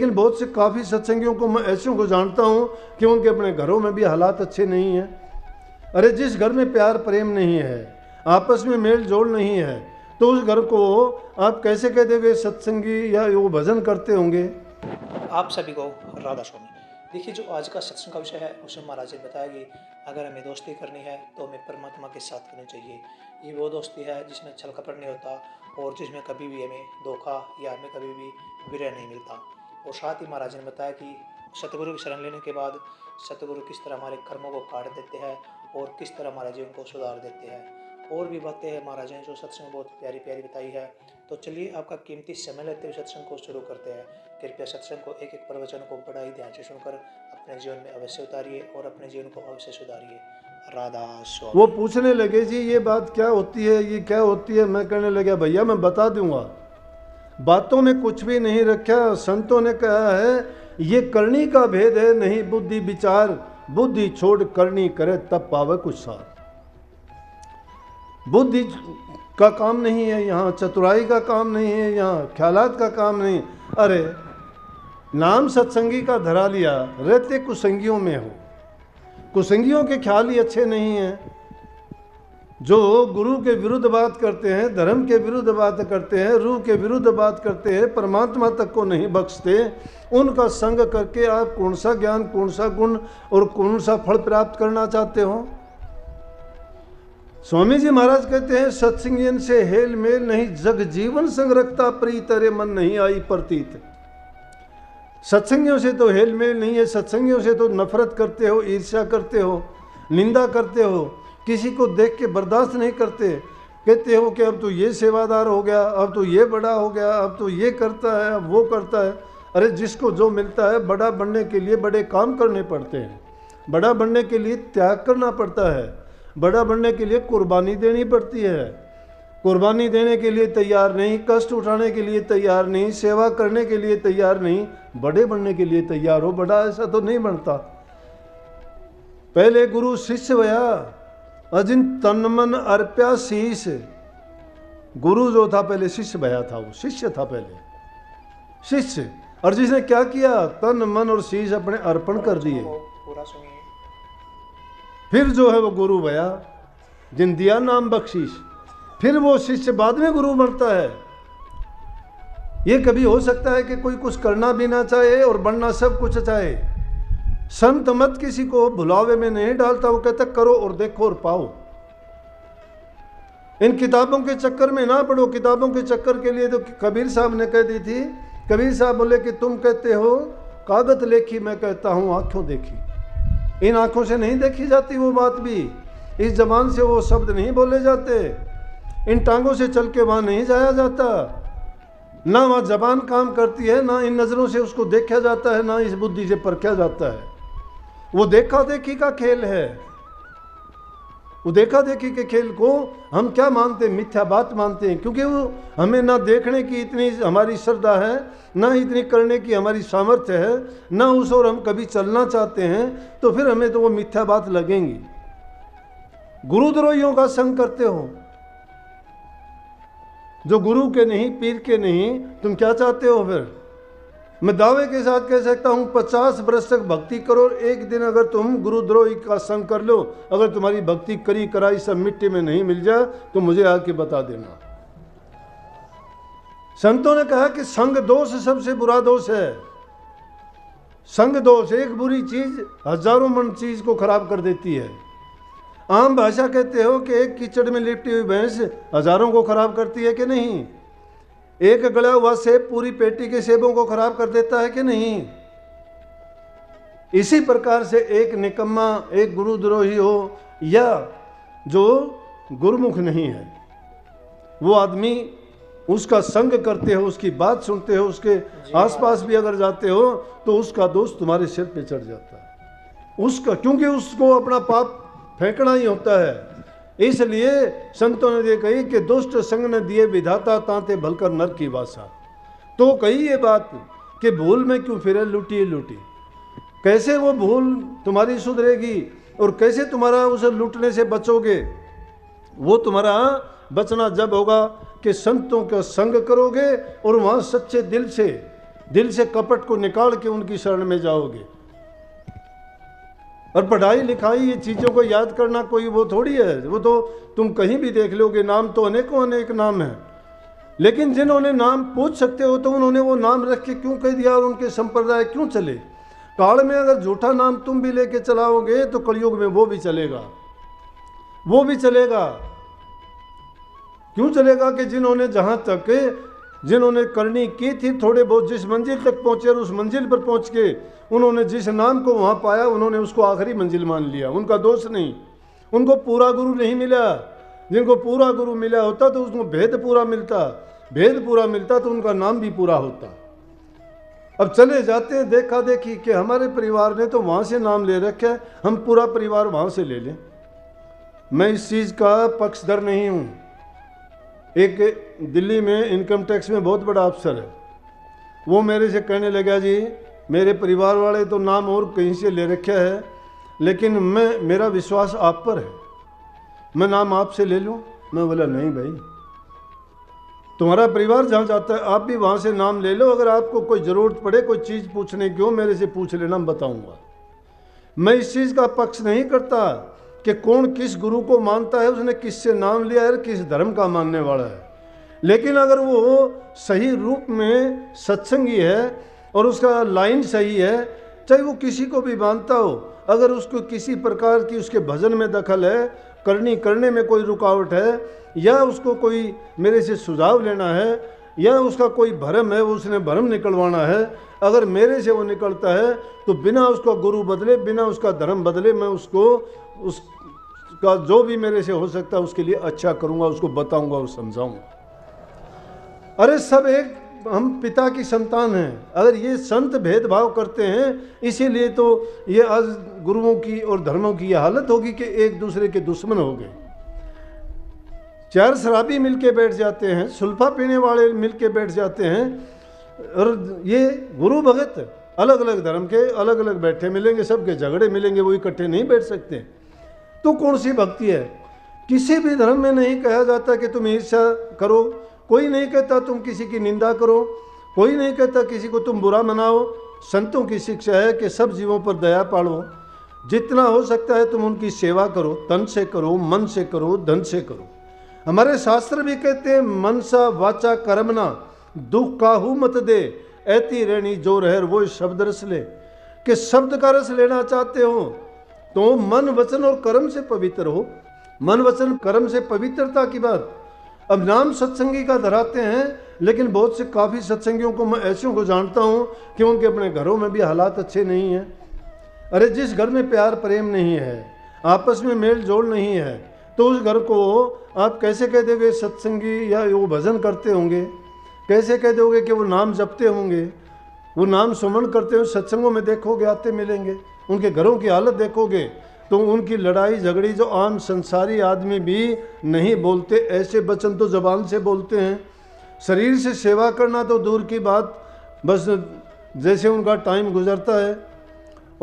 लेकिन बहुत से काफ़ी सत्संगियों को मैं ऐसे को जानता हूँ कि उनके अपने घरों में भी हालात अच्छे नहीं हैं। अरे जिस घर में प्यार प्रेम नहीं है, आपस में मेल जोल नहीं है, तो उस घर को आप कैसे कह देंगे सत्संगी या वो भजन करते होंगे। आप सभी को राधा स्वामी। देखिए, जो आज का सत्संग का विषय है उसमें महाराज जी ने बताया कि अगर हमें दोस्ती करनी है तो हमें परमात्मा के साथ करनी चाहिए। ये वो दोस्ती है जिसमें छल कपट नहीं होता और जिसमें कभी भी हमें धोखा या हमें कभी भी विरह नहीं मिलता। और साथ ही महाराज जी ने बताया कि सतगुरु की शरण लेने के बाद सतगुरु किस तरह हमारे कर्मों को काट देते हैं और किस तरह हमारे जीवन को सुधार देते हैं। और भी बातें हैं महाराज ने जो सत्संग बहुत प्यारी प्यारी बताई है। तो चलिए आपका कीमती समय लेते हुए सत्संग को शुरू करते हैं। कृपया सत्संग को एक एक प्रवचन को बड़ा ही ध्यान से सुनकर अपने जीवन में अवश्य उतारिए और अपने जीवन को अवश्य सुधारिए। राधा स्वामी। वो पूछने लगे जी ये बात क्या होती है, ये क्या होती है। मैं कहने लगा भैया मैं बता दूंगा, बातों में कुछ भी नहीं रखा। संतों ने कहा है ये करनी का भेद है, नहीं बुद्धि विचार, बुद्धि छोड़ करनी करे तब पावे कुछ सार। बुद्धि का काम नहीं है यहाँ, चतुराई का काम नहीं है यहाँ, ख्यालात का काम नहीं। अरे नाम सत्संगी का धरा लिया, रहते कुसंगियों में हो। कुसंगियों के ख्याल ही अच्छे नहीं हैं, जो गुरु के विरुद्ध बात करते हैं, धर्म के विरुद्ध बात करते हैं, रूह के विरुद्ध बात करते हैं, परमात्मा तक को नहीं बख्शते। उनका संग करके आप कौन सा ज्ञान, कौन सा गुण और कौन सा फल प्राप्त करना चाहते हो। स्वामी जी महाराज कहते हैं सत्संगियन से हेल मेल नहीं, जग जीवन संग रखता प्रीत, अरे मन नहीं आई प्रतीत। सत्संगियों से तो हेल मेल नहीं है, सत्संगियों से तो नफरत करते हो, ईर्ष्या करते हो, निंदा करते हो, किसी को देख के बर्दाश्त नहीं करते। कहते हो कि अब तो ये सेवादार हो गया, अब तो ये बड़ा हो गया, अब तो ये करता है, अब वो करता है। अरे जिसको जो मिलता है, बड़ा बनने के लिए बड़े काम करने पड़ते हैं, बड़ा बनने के लिए त्याग करना पड़ता है, बड़ा बनने के लिए कुर्बानी देनी पड़ती है। कुर्बानी देने के लिए तैयार नहीं, कष्ट उठाने के लिए तैयार नहीं, सेवा करने के लिए तैयार नहीं, बड़े बनने के लिए तैयार हो। बड़ा ऐसा तो नहीं बनता। पहले गुरु शिष्य भया, अजिन तन मन अर्प्या शीश। गुरु जो था पहले शिष्य भया था, वो शिष्य था पहले शिष्य, और जिसने क्या किया तन मन और शीश अपने अर्पण कर दिए। पूरा सुनिए। फिर जो है वो गुरु भया, जिन दिया नाम बख्शीश। फिर वो शिष्य बाद में गुरु बनता है। ये कभी हो सकता है कि कोई कुछ करना भी ना चाहे और बनना सब कुछ चाहे। संत मत किसी को भुलावे में नहीं डालता, वो कहता करो और देखो और पाओ। इन किताबों के चक्कर में ना पड़ो। किताबों के चक्कर के लिए तो कबीर साहब ने कह दी थी। कबीर साहब बोले कि तुम कहते हो कागज लेखी, मैं कहता हूं आंखों देखी। इन आंखों से नहीं देखी जाती वो बात भी, इस जबान से वो शब्द नहीं बोले जाते, इन टांगों से चल के वहां नहीं जाया जाता, ना वहां जबान काम करती है, ना इन नजरों से उसको देखा जाता है, ना इस बुद्धि से परखा जाता है। वो देखा देखी का खेल है। वो देखा देखी के खेल को हम क्या मानते हैं, मिथ्या बात मानते हैं, क्योंकि वो हमें ना देखने की इतनी हमारी श्रद्धा है, ना इतनी करने की हमारी सामर्थ्य है, ना उस और हम कभी चलना चाहते हैं, तो फिर हमें तो वो मिथ्या बात लगेंगी। गुरुद्रोहियों का संग करते हो, जो गुरु के नहीं, पीर के नहीं, तुम क्या चाहते हो फिर। मैं दावे के साथ कह सकता हूं 50 वर्ष तक भक्ति करो, एक दिन अगर तुम गुरुद्रोही का संग कर लो, अगर तुम्हारी भक्ति करी कराई सब मिट्टी में नहीं मिल जाए तो मुझे आके बता देना। संतों ने कहा कि संग दोष सबसे बुरा दोष है। संग दोष, एक बुरी चीज हजारों मन चीज को खराब कर देती है। आम भाषा कहते हो कि एक कीचड़ में लिपटी हुई भैंस हजारों को खराब करती है कि नहीं। एक गला हुआ सेब पूरी पेटी के सेबों को खराब कर देता है कि नहीं। इसी प्रकार से एक निकम्मा, एक गुरुद्रोही हो या जो गुरुमुख नहीं है, वो आदमी उसका संग करते हो, उसकी बात सुनते हो, उसके आसपास भी अगर जाते हो तो उसका दोष तुम्हारे सिर पे चढ़ जाता है उसका, क्योंकि उसको अपना पाप फेंकना ही होता है। इसलिए संतों ने ये कही कि दुष्ट संग न दिए विधाता, तांते भलकर नर की वासा। तो कही ये बात कि भूल में क्यों फिरे लूटी लूटी। कैसे वो भूल तुम्हारी सुधरेगी और कैसे तुम्हारा उसे लूटने से बचोगे। वो तुम्हारा बचना जब होगा कि संतों का संग करोगे और वहाँ सच्चे दिल से दिल से कपट को निकाल के उनकी शरण में जाओगे। और पढ़ाई लिखाई ये चीज़ों को याद करना कोई वो थोड़ी है, वो तो तुम कहीं भी देख लोगे, नाम तो अनेकों अनेक नाम है। लेकिन जिन्होंने नाम पूछ सकते हो तो उन्होंने वो नाम रख के क्यों कह दिया और उनके संप्रदाय क्यों चले। काल में अगर झूठा नाम तुम भी लेके चलाओगे तो कलयुग में वो भी चलेगा, वो भी चलेगा। क्यों चलेगा कि जिन्होंने जहाँ तक जिन्होंने करनी की थी, थोड़े बहुत जिस मंजिल तक पहुँचे और उस मंजिल पर पहुँच के उन्होंने जिस नाम को वहाँ पाया उन्होंने उसको आखिरी मंजिल मान लिया। उनका दोष नहीं, उनको पूरा गुरु नहीं मिला। जिनको पूरा गुरु मिला होता तो उसको भेद पूरा मिलता, भेद पूरा मिलता तो उनका नाम भी पूरा होता। अब चले जाते हैं देखा देखी कि हमारे परिवार ने तो वहाँ से नाम ले रखा है, हम पूरा परिवार वहाँ से ले लें। मैं इस चीज़ का पक्षधर नहीं हूँ। एक दिल्ली में इनकम टैक्स में बहुत बड़ा अफसर है, वो मेरे से कहने लगा जी मेरे परिवार वाले तो नाम और कहीं से ले रखा है, लेकिन मेरा विश्वास आप पर है, मैं नाम आपसे ले लूँ। मैं बोला नहीं भाई, तुम्हारा परिवार जहाँ जाता है आप भी वहाँ से नाम ले लो। अगर आपको कोई ज़रूरत पड़े कोई चीज़ पूछने की हो मेरे से पूछ लेना, मैं बताऊँगा। मैं इस चीज़ का पक्ष नहीं करता कि कौन किस गुरु को मानता है, उसने किससे नाम लिया है, किस धर्म का मानने वाला है। लेकिन अगर वो सही रूप में सत्संगी है और उसका लाइन सही है, चाहे वो किसी को भी मानता हो, अगर उसको किसी प्रकार की उसके भजन में दखल है, करने में कोई रुकावट है, या उसको कोई मेरे से सुझाव लेना है, या उसका कोई भरम है, वो उसने भरम निकलवाना है, अगर मेरे से वो निकलता है तो बिना उसका गुरु बदले, बिना उसका धर्म बदले, मैं उसको उसका जो भी मेरे से हो सकता है उसके लिए अच्छा करूँगा, उसको बताऊँगा और समझाऊँगा। अरे सब एक हम पिता की संतान हैं। अगर ये संत भेदभाव करते हैं इसीलिए तो ये आज गुरुओं की और धर्मों की ये हालत होगी कि एक दूसरे के दुश्मन हो गए। चार शराबी मिलके बैठ जाते हैं, सुल्फा पीने वाले मिलके बैठ जाते हैं, और ये गुरु भगत अलग अलग धर्म के अलग अलग बैठे मिलेंगे, सबके झगड़े मिलेंगे, वो इकट्ठे नहीं बैठ सकते। तो कौन सी भक्ति है? किसी भी धर्म में नहीं कहा जाता कि तुम ईर्ष्या करो, कोई नहीं कहता तुम किसी की निंदा करो, कोई नहीं कहता किसी को तुम बुरा मनाओ। संतों की शिक्षा है कि सब जीवों पर दया पालो, जितना हो सकता है तुम उनकी सेवा करो, तन से करो, मन से करो, धन से करो। हमारे शास्त्र भी कहते हैं मनसा वाचा कर्मना दुख काहू मत दे, ऐती रहनी जो रह वो शब्द रस ले। कि शब्द का रस लेना चाहते हो तो मन वचन और कर्म से पवित्र हो। मन वचन कर्म से पवित्रता की बात। अब नाम सत्संगी का धराते हैं, लेकिन बहुत से काफ़ी सत्संगियों को मैं ऐसे को जानता हूँ कि उनके अपने घरों में भी हालात अच्छे नहीं हैं। अरे जिस घर में प्यार प्रेम नहीं है, आपस में मेल जोल नहीं है, तो उस घर को आप कैसे कह दोगे सत्संगी या वो भजन करते होंगे? कैसे कह दोगे कि वो नाम जपते होंगे, वो नाम सुमन करते हो? सत्संगों में देखोगे आते मिलेंगे, उनके घरों की हालत देखोगे तो उनकी लड़ाई झगड़ी जो आम संसारी आदमी भी नहीं बोलते, ऐसे वचन तो जबान से बोलते हैं। शरीर से सेवा करना तो दूर की बात, बस जैसे उनका टाइम गुजरता है।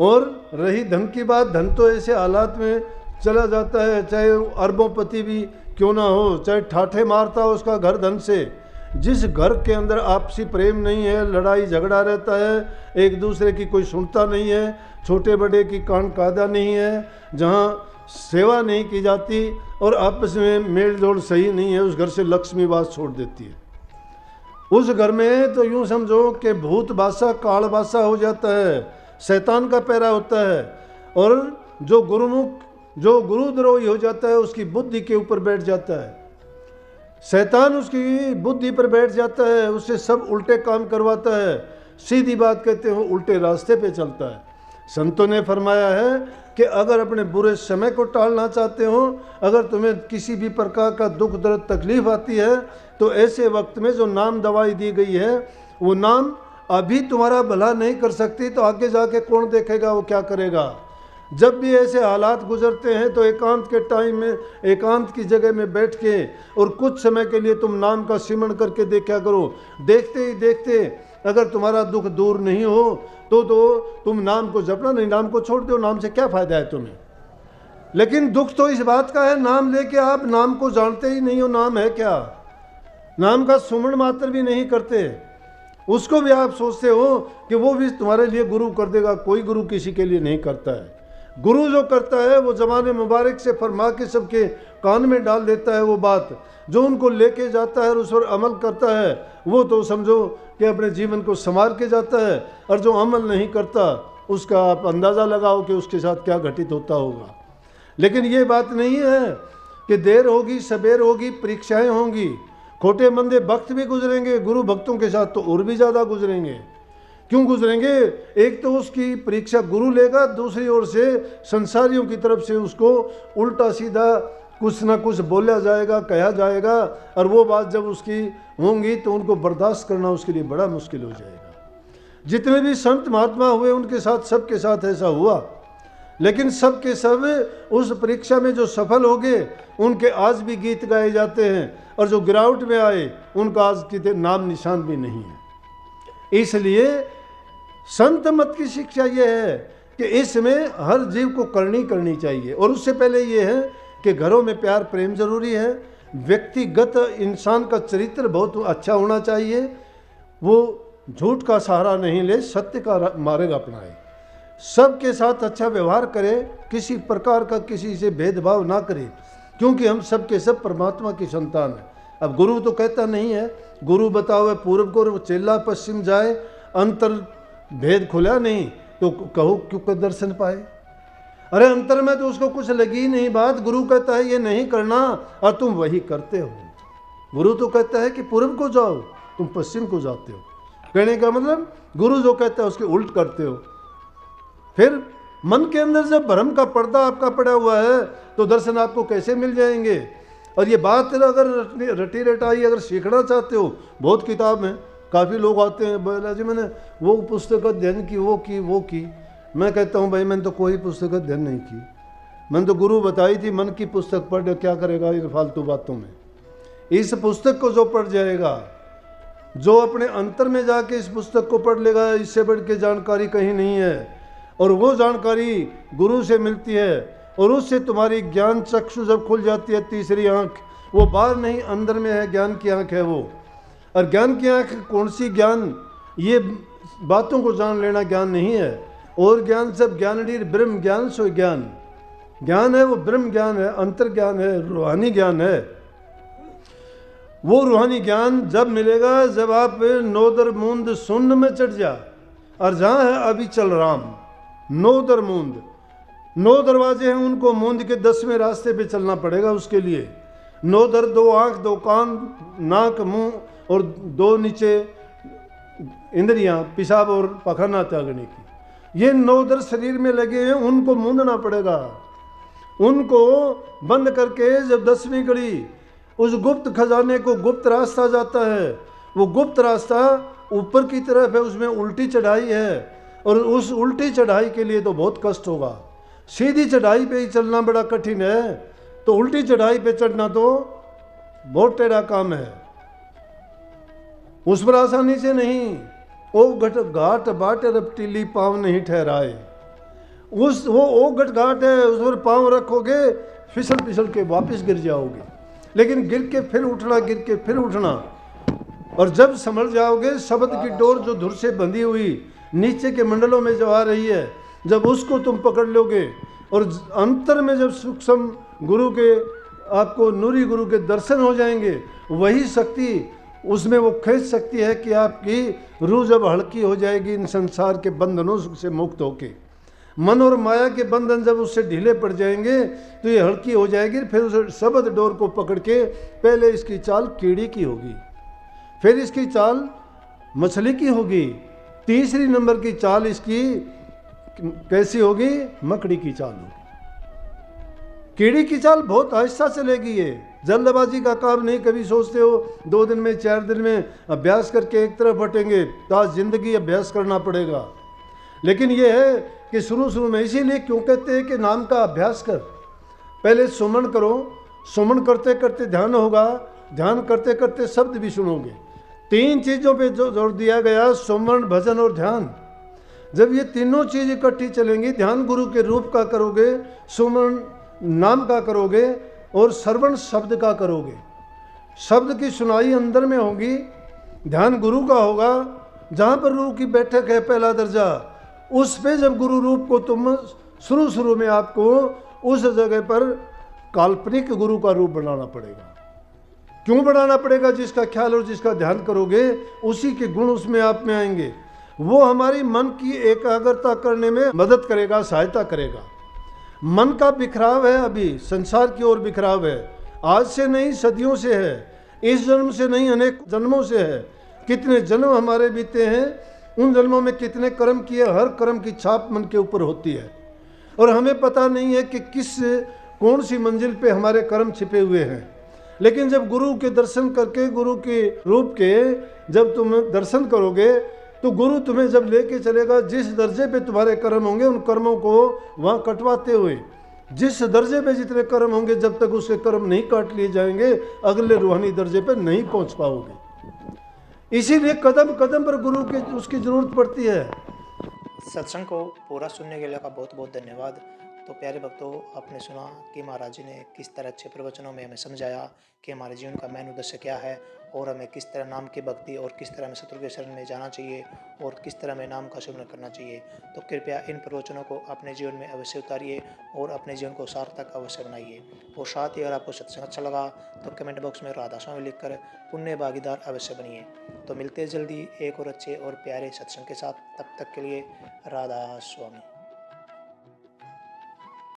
और रही धन की बात, धन तो ऐसे हालात में चला जाता है, चाहे अरबोंपति भी क्यों ना हो, चाहे ठाठे मारता हो उसका घर धन से। जिस घर के अंदर आपसी प्रेम नहीं है, लड़ाई झगड़ा रहता है, एक दूसरे की कोई सुनता नहीं है, छोटे बड़े की कान कादा नहीं है, जहाँ सेवा नहीं की जाती और आपस में मेल जोल सही नहीं है, उस घर से लक्ष्मी वास छोड़ देती है। उस घर में तो यूँ समझो कि भूत बासा काल बासा हो जाता है, शैतान का पैरा होता है। और जो गुरुमुख, जो गुरुद्रोही हो जाता है उसकी बुद्धि के ऊपर बैठ जाता है, शैतान उसकी बुद्धि पर बैठ जाता है, उससे सब उल्टे काम करवाता है। सीधी बात कहते हो, उल्टे रास्ते पे चलता है। संतों ने फरमाया है कि अगर अपने बुरे समय को टालना चाहते हो, अगर तुम्हें किसी भी प्रकार का दुख दर्द तकलीफ आती है, तो ऐसे वक्त में जो नाम दवाई दी गई है, वो नाम अभी तुम्हारा भला नहीं कर सकती, तो आगे जाके कौन देखेगा, वो क्या करेगा। जब भी ऐसे हालात गुजरते हैं तो एकांत के टाइम में, एकांत की जगह में बैठ के और कुछ समय के लिए तुम नाम का सिमरण करके देखा करो। देखते ही देखते अगर तुम्हारा दुख दूर नहीं हो तो तुम नाम को जपना नहीं, नाम को छोड़ दो, नाम से क्या फ़ायदा है तुम्हें। लेकिन दुख तो इस बात का है, नाम लेके आप नाम को जानते ही नहीं हो, नाम है क्या, नाम का सुमरण मात्र भी नहीं करते। उसको भी आप सोचते हो कि वो भी तुम्हारे लिए गुरु कर देगा। कोई गुरु किसी के लिए नहीं करता है। गुरु जो करता है वो ज़माने मुबारक से फरमा के सबके कान में डाल देता है वो बात, जो उनको लेके जाता है और उस पर अमल करता है वो तो समझो कि अपने जीवन को संवार के जाता है, और जो अमल नहीं करता उसका आप अंदाज़ा लगाओ कि उसके साथ क्या घटित होता होगा। लेकिन ये बात नहीं है कि देर होगी सबेर होगी, परीक्षाएं होंगी, खोटे मंदे वक्त भी गुजरेंगे। गुरु भक्तों के साथ तो और भी ज़्यादा गुजरेंगे। क्यों गुजरेंगे? एक तो उसकी परीक्षा गुरु लेगा, दूसरी ओर से संसारियों की तरफ से उसको उल्टा सीधा कुछ ना कुछ बोला जाएगा, कहा जाएगा, और वो बात जब उसकी होंगी तो उनको बर्दाश्त करना उसके लिए बड़ा मुश्किल हो जाएगा। जितने भी संत महात्मा हुए उनके साथ, सबके साथ ऐसा हुआ, लेकिन सब के सब उस परीक्षा में जो सफल हो गए उनके आज भी गीत गाए जाते हैं, और जो गिरावट में आए उनका आज की नाम निशान भी नहीं है। इसलिए संत मत की शिक्षा यह है कि इसमें हर जीव को करनी चाहिए, और उससे पहले ये है कि घरों में प्यार प्रेम जरूरी है। व्यक्तिगत इंसान का चरित्र बहुत अच्छा होना चाहिए। वो झूठ का सहारा नहीं ले, सत्य का मार्ग अपनाए, सबके साथ अच्छा व्यवहार करे, किसी प्रकार का किसी से भेदभाव ना करे, क्योंकि हम सब के सब परमात्मा की संतान हैं। अब गुरु तो कहता नहीं है, गुरु बताओ पूर्व को चेला पश्चिम जाए, अंतर भेद खुला नहीं तो कहो क्यों दर्शन पाए। अरे अंतर में तो उसको कुछ लगी नहीं बात, गुरु कहता है ये नहीं करना और तुम वही करते हो। गुरु तो कहता है कि पूर्व को जाओ, तुम पश्चिम को जाते हो। कहने का मतलब गुरु जो कहता है उसके उल्ट करते हो। फिर मन के अंदर जब भ्रम का पर्दा आपका पड़ा हुआ है तो दर्शन आपको कैसे मिल जाएंगे। और ये बात अगर रटी रटाई अगर सीखना चाहते हो, बहुत किताब है, काफ़ी लोग आते हैं, बोला जी मैंने वो पुस्तक अध्ययन की, वो की। मैं कहता हूँ भाई मैंने तो कोई पुस्तक अध्ययन नहीं की, मैंने तो गुरु बताई थी मन की पुस्तक पढ़, क्या करेगा इन फालतू बातों में। इस पुस्तक को जो पढ़ जाएगा, जो अपने अंतर में जाके इस पुस्तक को पढ़ लेगा, इससे बढ़ के जानकारी कहीं नहीं है। और वो जानकारी गुरु से मिलती है, और उससे तुम्हारी ज्ञान चक्षु जब खुल जाती है, तीसरी आंख, वो बाहर नहीं अंदर में है, ज्ञान की आंख है वो। और ज्ञान की आंख कौन सी? ज्ञान ये बातों को जान लेना ज्ञान नहीं है। और ज्ञान सब ज्ञानी ब्रह्म ज्ञान सो ज्ञान, ज्ञान है वो ब्रह्म ज्ञान है, अंतर ज्ञान है, रूहानी ज्ञान है। वो रूहानी ज्ञान जब मिलेगा जब आप नोदर मूंद शून्य में चढ़ जा, और जहाँ है अभी चल राम, नोदर मूंद, 9 दरवाजे हैं, उनको मूंद के 10वें रास्ते पे चलना पड़ेगा उसके लिए। नोदर 2 आँख 2 कान नाक मुंह और 2 नीचे इंद्रियां, पेशाब और पखाना त्यागने की। ये 9 दर शरीर में लगे हैं, उनको मूंदना पड़ेगा। उनको बंद करके जब 10वीं कड़ी उस गुप्त खजाने को, गुप्त रास्ता जाता है, वो गुप्त रास्ता ऊपर की तरफ है, उसमें उल्टी चढ़ाई है, और उस उल्टी चढ़ाई के लिए तो बहुत कष्ट होगा। सीधी चढ़ाई पे ही चलना बड़ा कठिन है, तो उल्टी चढ़ाई पे चढ़ना तो बहुत टेढ़ा काम है, उस पर आसानी से नहीं। ओ घाट बाट रपटीली पाँव नहीं ठहराए, वो घट घाट है, उस पर पाँव रखोगे फिसल फिसल के वापस गिर जाओगे। लेकिन गिर के फिर उठना, गिर के फिर उठना, और जब संभल जाओगे, शब्द की डोर जो धुर से बंधी हुई नीचे के मंडलों में जो आ रही है, जब उसको तुम पकड़ लोगे, और अंतर में जब सूक्ष्म गुरु के, आपको नूरी गुरु के दर्शन हो जाएंगे, वही शक्ति उसमें वो खींच सकती है कि आपकी रूह जब हल्की हो जाएगी इन संसार के बंधनों से मुक्त होके, मन और माया के बंधन जब उससे ढीले पड़ जाएंगे तो ये हल्की हो जाएगी। फिर उस शब्द डोर को पकड़ के, पहले इसकी चाल कीड़ी की होगी, फिर इसकी चाल मछली की होगी, तीसरी नंबर की चाल इसकी कैसी होगी? मकड़ी की चाल होगी। कीड़ी की चाल बहुत आहिस्ता चलेगी, ये जल्दबाजी का काम नहीं। कभी सोचते हो 2 दिन में 4 दिन में अभ्यास करके एक तरफ हटेंगे, तो जिंदगी अभ्यास करना पड़ेगा। लेकिन ये है कि शुरू में, इसीलिए क्यों कहते हैं कि नाम का अभ्यास कर, पहले सुमन करो, सुमन करते करते ध्यान होगा, ध्यान करते करते शब्द भी सुनोगे। 3 चीज़ों पे जो जोर दिया गया, सुमन भजन और ध्यान। जब ये तीनों चीज़ इकट्ठी चलेंगी, ध्यान गुरु के रूप का करोगे, सुमन नाम का करोगे, और श्रवण शब्द का करोगे। शब्द की सुनाई अंदर में होगी, ध्यान गुरु का होगा, जहाँ पर रूह की बैठक है पहला दर्जा, उस पे जब गुरु रूप को तुम शुरू में आपको उस जगह पर काल्पनिक गुरु का रूप बनाना पड़ेगा। क्यों बनाना पड़ेगा? जिसका ख्याल और जिसका ध्यान करोगे उसी के गुण उसमें आप में आएंगे। वो हमारी मन की एकाग्रता करने में मदद करेगा, सहायता करेगा। मन का बिखराव है, अभी संसार की ओर बिखराव है, आज से नहीं सदियों से है, इस जन्म से नहीं अनेक जन्मों से है। कितने जन्म हमारे बीते हैं, उन जन्मों में कितने कर्म किए, हर कर्म की छाप मन के ऊपर होती है और हमें पता नहीं है कि कौन सी मंजिल पे हमारे कर्म छिपे हुए हैं। लेकिन जब गुरु के दर्शन करके, गुरु के रूप के जब तुम दर्शन करोगे तो गुरु तुम्हें जब लेके चलेगा, जिस दर्जे पे तुम्हारे कर्म होंगे उन कर्मों को वहाँ कटवाते हुए, जिस दर्जे पे जितने कर्म होंगे, जब तक उसके कर्म नहीं काट लिए जाएंगे अगले रूहानी दर्जे पे नहीं पहुँच पाओगे। इसीलिए कदम कदम पर गुरु के उसकी जरूरत पड़ती है। सत्संग को पूरा सुनने के लिए आपका बहुत बहुत धन्यवाद। तो प्यारे भक्तों, आपने सुना कि महाराज जी ने किस तरह अच्छे प्रवचनों में हमें समझाया कि हमारे जीवन का मेन उद्देश्य क्या है और हमें किस तरह नाम की भक्ति और किस तरह हमें सतगुरु के शरण में जाना चाहिए और किस तरह हमें नाम का सुमिरन करना चाहिए। तो कृपया इन प्रवचनों को अपने जीवन में अवश्य उतारिए और अपने जीवन को सार्थक अवश्य बनाइए। और साथ ही अगर आपको सत्संग अच्छा लगा तो कमेंट बॉक्स में राधा स्वामी लिखकर पुण्य भागीदार अवश्य बनिए। तो मिलते हैं जल्दी एक और अच्छे और प्यारे सत्संग के साथ। तब तक के लिए राधा स्वामी।